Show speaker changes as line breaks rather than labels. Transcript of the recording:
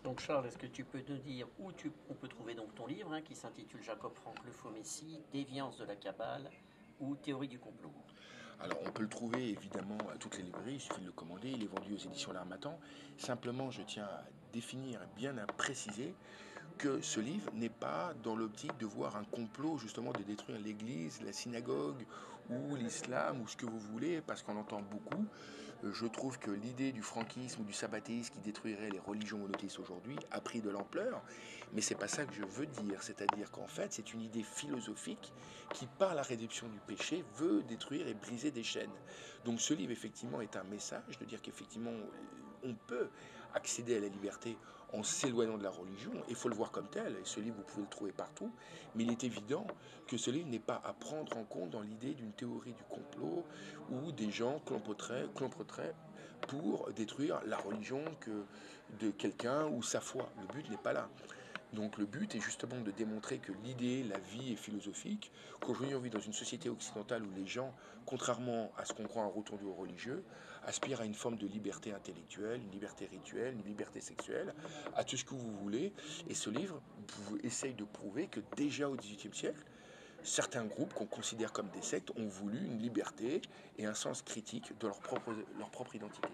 Donc Charles, est-ce que tu peux nous dire où on peut trouver donc ton livre qui s'intitule Jacob Frank Le Faux Messie, Déviance de la Kabbale ou Théorie du complot?
Alors, on peut le trouver évidemment à toutes les librairies, il suffit de le commander, il est vendu aux éditions L'Harmattan. Simplement, je tiens à définir et bien à préciser que ce livre n'est pas dans l'optique de voir un complot justement de détruire l'église, la synagogue ou l'islam ou ce que vous voulez, parce qu'on entend beaucoup. Je trouve que l'idée du franquisme ou du sabbatéisme qui détruirait les religions monothéistes aujourd'hui a pris de l'ampleur, mais c'est pas ça que je veux dire. C'est-à-dire qu'en fait, c'est une idée philosophique qui, par la réduction du péché, veut détruire et briser des chaînes. Donc ce livre, effectivement, est un message de dire qu'effectivement, on peut accéder à la liberté en s'éloignant de la religion, et il faut le voir comme tel, et ce livre, vous pouvez le trouver partout, mais il est évident que ce livre n'est pas à prendre en compte dans l'idée d'une théorie du complot où des gens comploteraient pour détruire la religion de quelqu'un ou sa foi. Le but n'est pas là. Donc le but est justement de démontrer que l'idée, la vie est philosophique, qu'aujourd'hui on vit dans une société occidentale où les gens, contrairement à ce qu'on croit en retour du religieux, aspirent à une forme de liberté intellectuelle, une liberté rituelle, une liberté sexuelle, à tout ce que vous voulez. Et ce livre essaye de prouver que déjà au XVIIIe siècle, certains groupes qu'on considère comme des sectes ont voulu une liberté et un sens critique de leur propre identité.